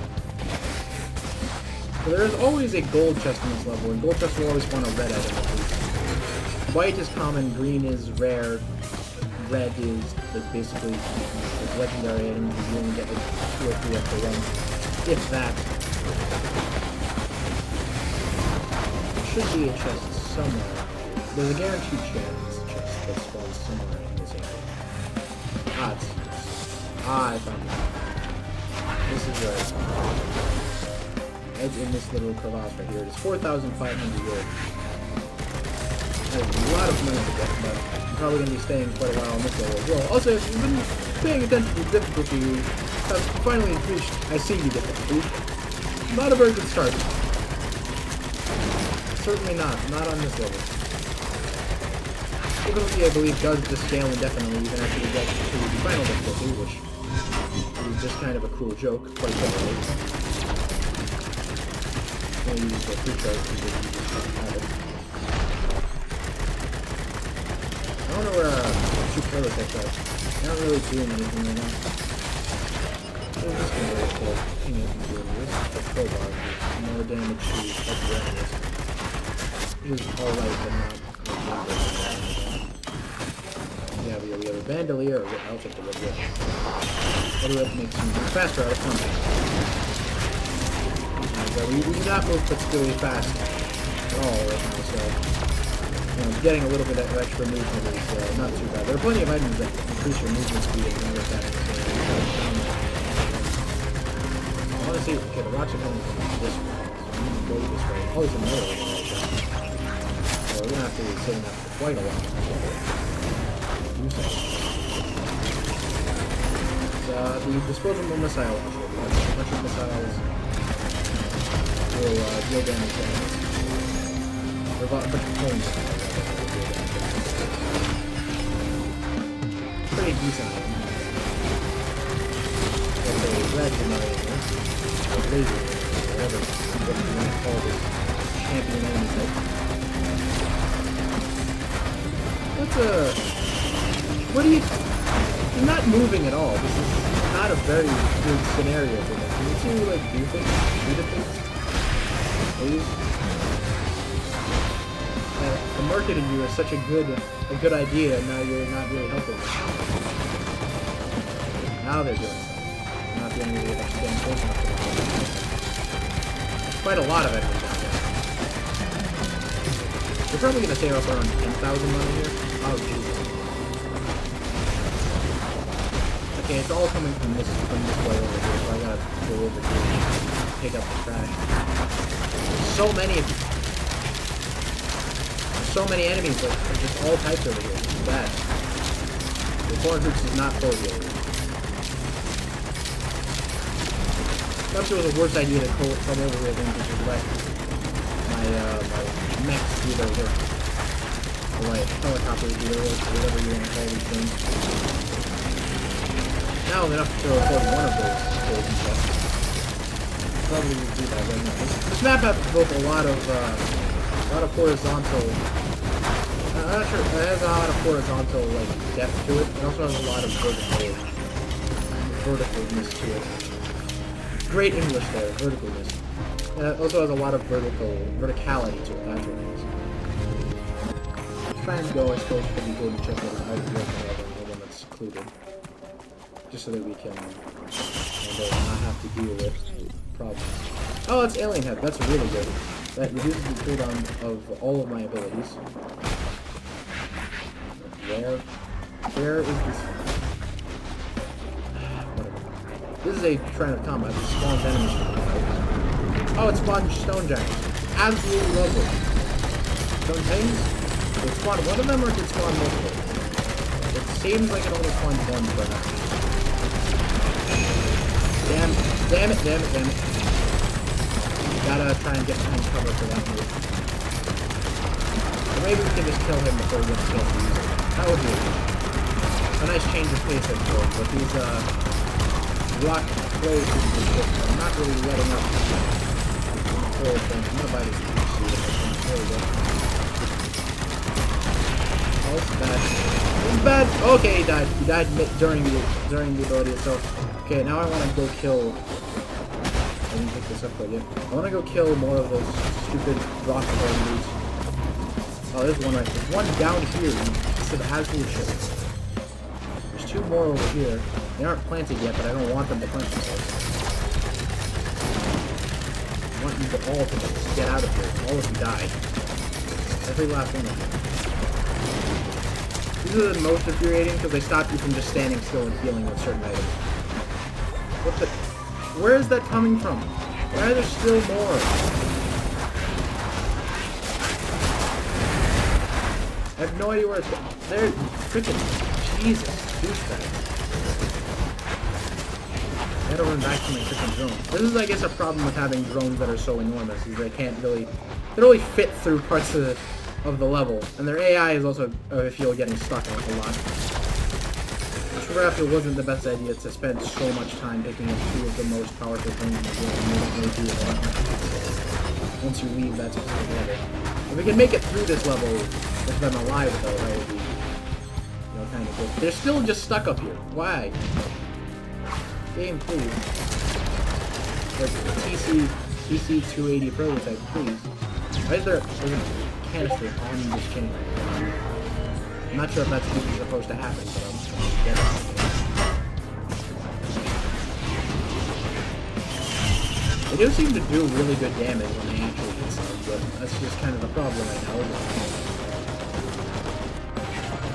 So there is always a gold chest in this level, and gold chests will always spawn a red item at least. White is common, green is rare, red is basically the legendary items. You only get like 2 or 3 after one. If that. There should be a chest somewhere. There's a guaranteed chest that spawns somewhere in this area. I found it. This is where it's It's in this little crevasse right here. It is 4,500 gold. That's a lot of money to get, but I'm probably going to be staying quite a while on this level as well. Also, if you've been paying attention to the difficulty, you have finally reached ICD difficulty. Not a very good start. Certainly not on this level. Difficulty, I believe, does just scale indefinitely. You can actually get to the final difficulty, which is just kind of a cruel joke, quite literally. I'm going to use the free card because you just don't have it. I don't know where two prototypes are. They're not really doing anything right now. So this one is called King of this. The crowbar. More damage to the enemies. It is alright, but not yeah, we have a bandolier. I'll take the red whip. Red whip makes me faster out of punching. We do not move particularly fast at all right now, so getting a little bit of extra movement is not too bad. There are plenty of items that increase your movement speed and things like that. I want to see, okay, the rocks are coming from this way, so I'm going to go this way. Oh, there's another one right there. So we're going to have to be sitting up for quite a while. the disposable missile launcher. A bunch of missiles will deal damage to enemies. Or a bunch of clones will deal damage to enemies. Pretty decent. It's a red generator, or laser, or whatever you want to call this champion enemy type. What's what do you... You're not moving at all. This is not a very good scenario for me. Can you two, like, do things? Do the things? Please? I'm marketing you as such a good idea, and now you're not really helping me. Now they're doing something. Not being really actually getting close enough to them. There's quite a lot of enemies down there. We're probably going to save up around 10,000 money here. Oh, Jesus. Okay, it's all coming from this way over here, so I gotta go over here and pick up the trash. There's so many of you. There's so many enemies, like, just all types over here. It's bad. The Corn Hoops is not for you. Perhaps it was a worse idea to come over here than to just let my mechs do their work. Or my helicopters do their work, or whatever you want to call these things. Now I'm enough to afford one of those golden chests. Probably will do that right now. This map has both a lot of horizontal. I'm not sure. It has a lot of horizontal like depth to it. It also has a lot of verticalness to it. Great English there, verticalness. And it also has a lot of verticality to it. That's what it is. Let's try and go, I suppose, for the golden chest that is out of the one that's secluded. Just so that we can not have to deal with problems. Oh, that's Alien Head. That's really good. That reduces the cooldown of all of my abilities. Where is this? Whatever. This is a trend of combat. It spawns enemies from the fight. Oh, it spawned Stone Giants. Absolutely lovely. Stone Giants? Did it spawn one of them or did it spawn multiple? It seems like it only spawned one, but damn it. Gotta try and get behind cover for that move. Or maybe we can just kill him before we get a chance to use it. That would be a nice change of pace, I suppose, but these rock plays are not really letting up. I'm gonna buy this PC. There we go. Oh, it's bad. It's bad! Okay, he died. He died during the ability itself. Okay, now I want to go kill... I didn't pick this up quite yet. I want to go kill more of those stupid rock enemies. Oh, there's one right there. There's one down here. It's an absolute shit. There's two more over here. They aren't planted yet, but I don't want them to plant themselves. I want you to all to just get out of here. All of you die. Every last one of you. These are the most infuriating because they stop you from just standing still and healing with certain items. What the... Where is that coming from? Why are there still more? I have no idea where it's going. They're freaking... Jesus. Douchebags. I gotta run back to my freaking drone. This is, I guess, a problem with having drones that are so enormous, is they can't really... They don't really fit through parts of the level. And their AI is also, I feel, getting stuck on a lot. Perhaps it wasn't the best idea to spend so much time picking up two of the most powerful things in the game, and you don't really do it once you leave that specific level. If we can make it through this level with them alive, though, that would be, you know, kind of good. They're still just stuck up here. Why? Game, please. Like, TC280 prototype, please. Why is there a canister on this chain? I'm not sure if that's even supposed to happen, but I'm just gonna get it. They do seem to do really good damage when they actually hit stuff, but that's just kind of the problem right now, isn't it?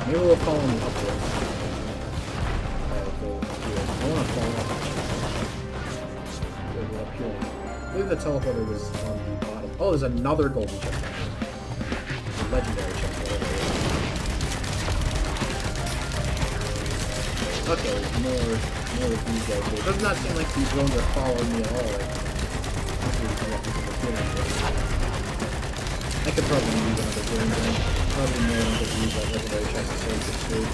Maybe we'll follow them upwards. Go up here. I want to follow up. Go up here. I believe the teleporter was on the bottom. Oh, there's another golden chest. A legendary chest. Okay, more more with these guys. It does not seem like these drones are following me at all. Like, I could probably use another drone, but probably more than just use that legendary chest to save this food.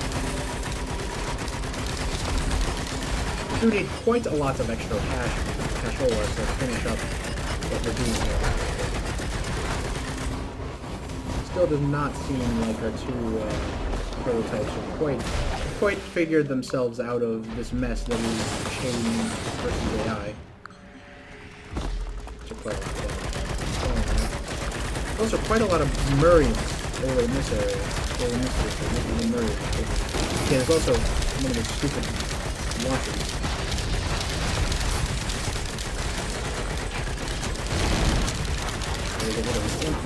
We do need quite a lot of extra cash ore to finish up what we're doing here. Still does not seem like our two prototypes are quite figured themselves out of this mess that is chain versus AI. Also, quite a lot of Murrians over in this area. Over in this district, the Murrians. Okay, there's also one of the stupid watchers.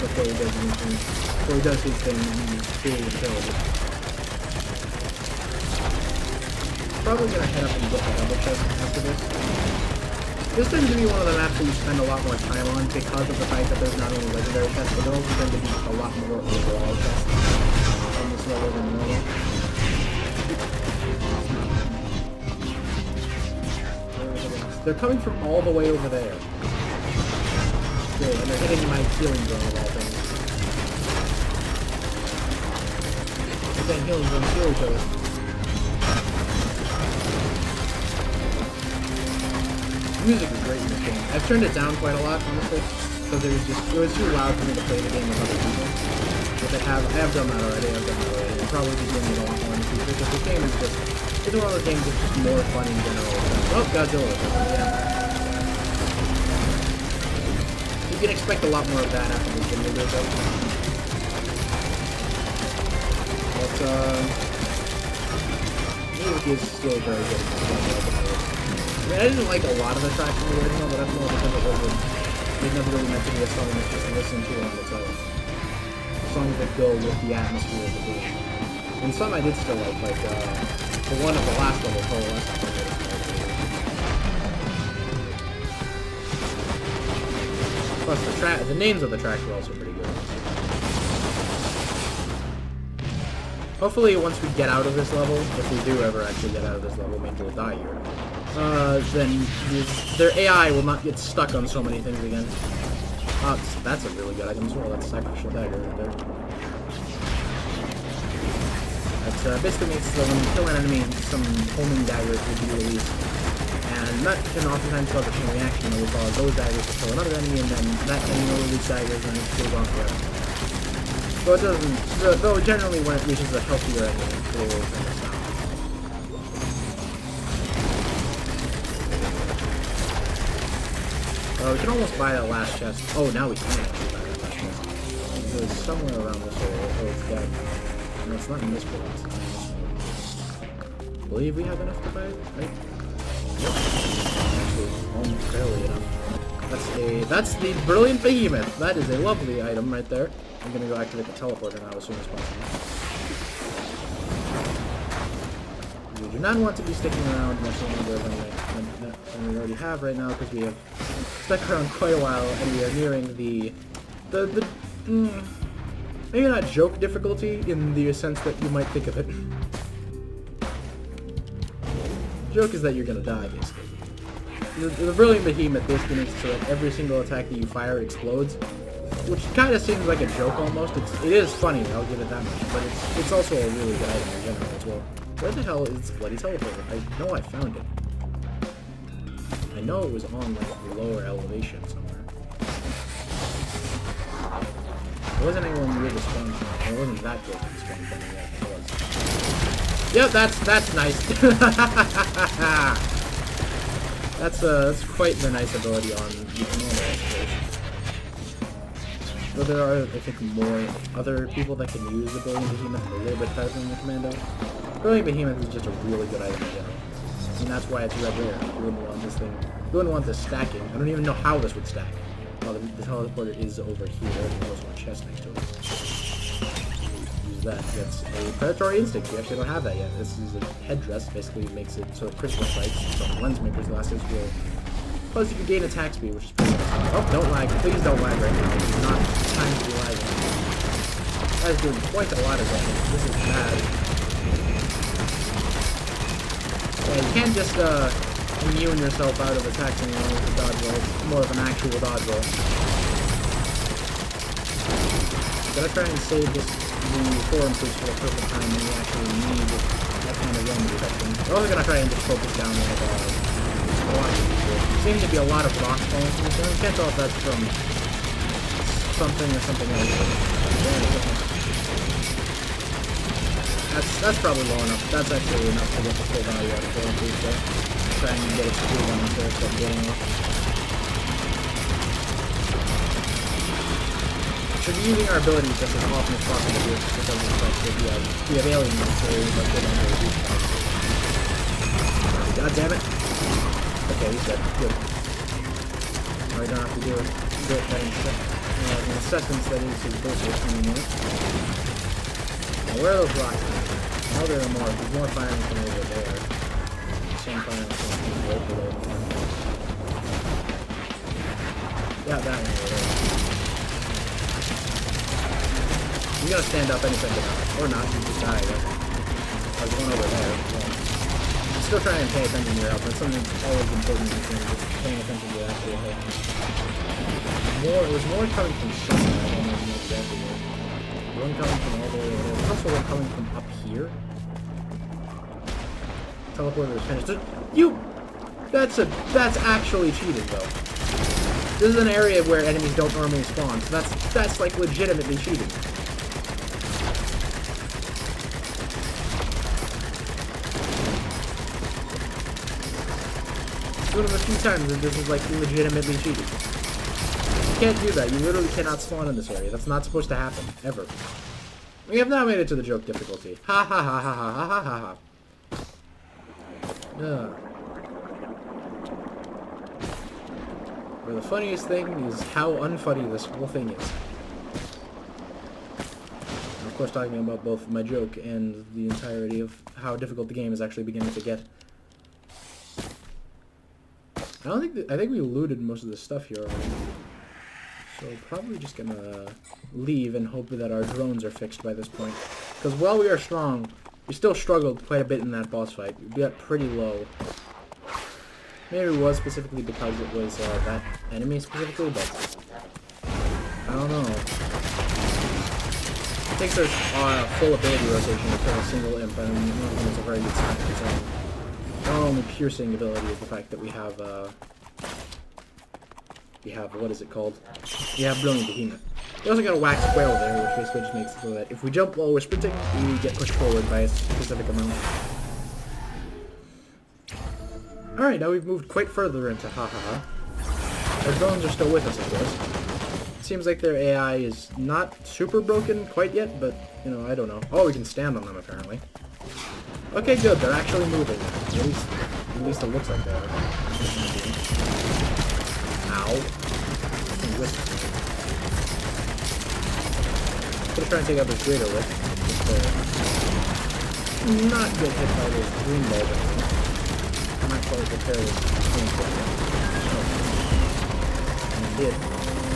Before he does his thing, he's really intelligent. Probably gonna head up and get that other chest after this. This tends to be one of the maps that you spend a lot more time on because of the fact that there's not only legendary chests, but there also tend to be a lot more overall chests on this level than normal. They're coming from all the way over there. Good, and they're hitting my healing zone of all things. Then healing zones heal each other. The music is great in this game. I've turned it down quite a lot, honestly, because it was too loud for me to play the game with other people. But I have done that already. I'll probably be doing it a lot more in the future, because this game is just, it's one of those games that's just more fun in general. Oh, Godzilla. Yeah. You can expect a lot more of that after this video goes up. But, music is still very good. I mean, I didn't like a lot of the tracks in the original, but that's more because it never really meant to be a song that's just listened to on its own. Songs that go with the atmosphere of the game. And some I did still like the one at the last level, Coalescence. Plus, the names of the tracks were also pretty good. Hopefully, once we get out of this level, if we do ever actually get out of this level, maybe we'll die here. Then their AI will not get stuck on so many things again. That's a really good item as well. That's a sacrificial dagger right there. That basically makes so when you kill an enemy, some homing daggers will be released. And that can oftentimes cause a chain reaction that will cause those daggers to kill another enemy, and then that enemy will release daggers and it goes on forever. So it doesn't, though generally when it reaches a healthier enemy, it will stop. We can almost buy that last chest. Oh, now we can actually buy that last chest. It was somewhere around this area. Oh, it's dead. No, it's not in this place. I believe we have enough to buy it, right? Yep. Actually, almost barely enough. That's the Brilliant Behemoth. That is a lovely item right there. I'm gonna go activate the teleporter now as soon as possible. We do not want to be sticking around much longer than we already have right now, because we have stuck around quite a while, and we are nearing the maybe not joke difficulty in the sense that you might think of it. The joke is that you're gonna die, basically. The Brilliant Behemoth basically makes it so that every single attack that you fire explodes, which kind of seems like a joke almost. It is funny, I'll give it that much, but it's also a really good item in general as well. Where the hell is Bloody Teleporter? I know I found it. I know it was on like the lower elevation somewhere. It wasn't anywhere near the spawn point. It wasn't that close to the spawn point. Yeah, it was. Yep, that's nice. That's quite the nice ability on the normal exploration. Though there are, I think, more other people that can use the Brilliant Behemoth a little bit better than the Commando. Brilliant Behemoth is just a really good item in general. And that's why it's red rare. You wouldn't want this thing. You wouldn't want this stacking. I don't even know how this would stack. Well, the teleporter is over here. There's also a chest next to it. Use that. That's a Predatory Instinct. We actually don't have that yet. This is a headdress. Basically makes it so critical strikes from Lens Maker's glasses will. Plus, you can gain attack speed, which is pretty nice. Oh, don't lag. Please don't lag right now. It's not time to be lagging. That is doing quite a lot of damage. This is bad. So, Yeah, you can't just immune yourself out of attacks anymore with a dodge roll. It's more of an actual dodge roll. Gotta try and save the foreign troops for the perfect time when you actually need that kind of range reduction. We're also gonna try and just focus down on velocity. There seems to be a lot of rocks falling from the ceiling. Can't tell if that's from something or something else. That's probably low enough. That's actually enough to get the full value out of foreign troops there. Try and get it screwed on until it starts getting off. Should be using our abilities just as often as possible here, because of the fact that we have aliens, so we're good on the God damn it! Okay, he's dead. Good. Now we don't have to do it. That incessant that is his bullshit anymore. Now where are those rocks? Now there are more. There's more firing from over there. Same firing from over there. Yeah, that one over there. You gotta stand up any second now. Or not, you just die, I guess. There's one over there. Well, still trying to pay attention to your health. That's something that's always important in this game, just paying attention to your actual health. It was more coming from somewhere, I don't know exactly where. One coming from all the way over there. There's also one coming from up here. Teleporter is finished. That's actually cheating though. This is an area where enemies don't normally spawn, so that's like legitimately cheating. One of the few times that this is like legitimately cheating. You can't do that. You literally cannot spawn in this area. That's not supposed to happen. Ever. We have now made it to the joke difficulty. Ha ha ha ha ha ha ha ha. Where the funniest thing is how unfunny this whole thing is. I'm of course talking about both my joke and the entirety of how difficult the game is actually beginning to get. I think we looted most of the stuff here already. So probably just gonna leave and hope that our drones are fixed by this point. Because while we are strong, we still struggled quite a bit in that boss fight. We got pretty low. Maybe it was specifically because it was that enemy specifically, but I don't know. It takes their full ability rotation to kill a single imp, and I don't think it's a very good sign considering our only piercing ability is the fact that we have what is it called? We have Brilliant Behemoth. We also got a Wax Whale there, which basically just makes it so that if we jump while we're sprinting, we get pushed forward by a specific amount. Alright, now we've moved quite further into Ha-Ha-Ha. Our drones are still with us, of course. It seems like their AI is not super broken quite yet, but, you know, I don't know. Oh, we can stand on them, apparently. Okay, good. They're actually moving. At least it looks like they are. Ow. Gonna try and take out this greater lift. Just not get hit by those green balls anymore. I'm not quite repair this green ball. And it did.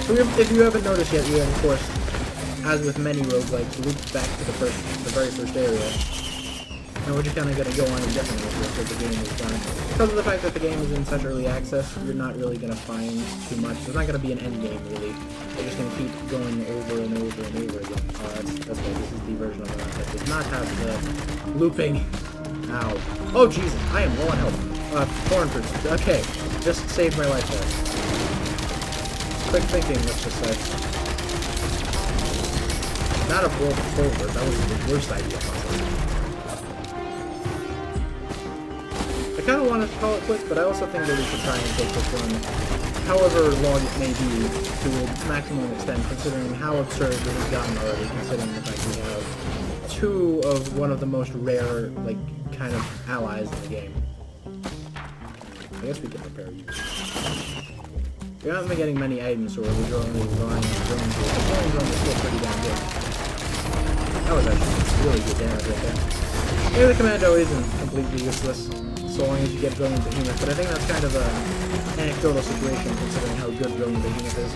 So if you haven't noticed yet, we have, of course, as with many roguelikes, looped back to the very first area. And we're just kind of going to go on indefinitely until the game is done. Because of the fact that the game is in such early access, you're not really going to find too much. There's not going to be an end game, really. You're just going to keep going over and over and over again. Oh, that's right. This is the version of the map that does not have the looping. Ow. Oh, Jesus. I am low on health. Foreign fruits. Okay. Just saved my life there. Quick thinking, let's just say. Not a roll forward. That was the worst idea possible. I kind of wanted to call it quits, but I also think that we should try and take this run, however long it may be, to a maximum extent, considering how absurd this has gotten already, considering the fact we have two of one of the most rare, like, kind of allies in the game. I guess we can repair you. We haven't been getting many items, so we're only relying on drones. The drones are still pretty damn good. That was actually really good damage right there. Maybe the commando isn't completely useless, so long as you get Brilliant Behemoth, but I think that's kind of an anecdotal situation considering how good Brilliant Behemoth is.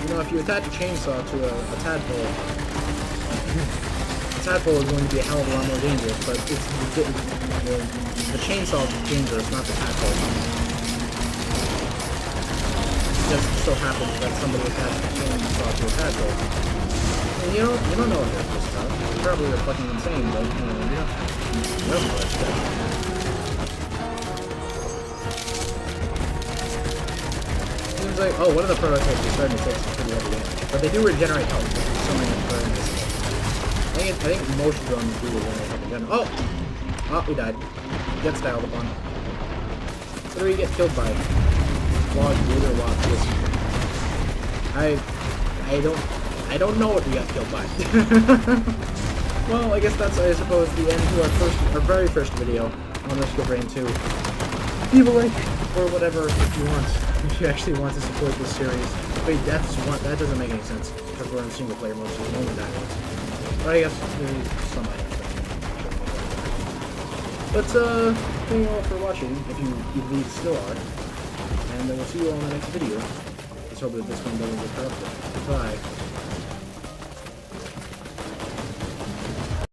You know, if you attach a chainsaw to a tadpole, tadpole is going to be a hell of a lot more dangerous, but it's the chainsaw is dangerous, not the tadpole. It just so happens that somebody attached a chainsaw to a tadpole. And you don't know about this stuff. You probably are fucking insane, but you don't know that stuff. Seems like, oh, one of the prototypes is starting to take some pretty heavy damage, but they do regenerate health, which is something that's very nice. I think most drones do regenerate health again. Oh! Oh, we died. Get styled upon. What do we get killed by? Log wood or log this? I don't know what we got killed by. Well, I guess that's, I suppose, the end to our very first video on Risk of Rain 2. Leave a like, or whatever, if you actually want to support this series. Wait, that doesn't make any sense, because we're in single player mode, so it's only backwards. But I guess there's some items. But, thank you all for watching, if you indeed still are. And we'll see you all in the next video. Let's hope that this one doesn't get corrupted. Goodbye.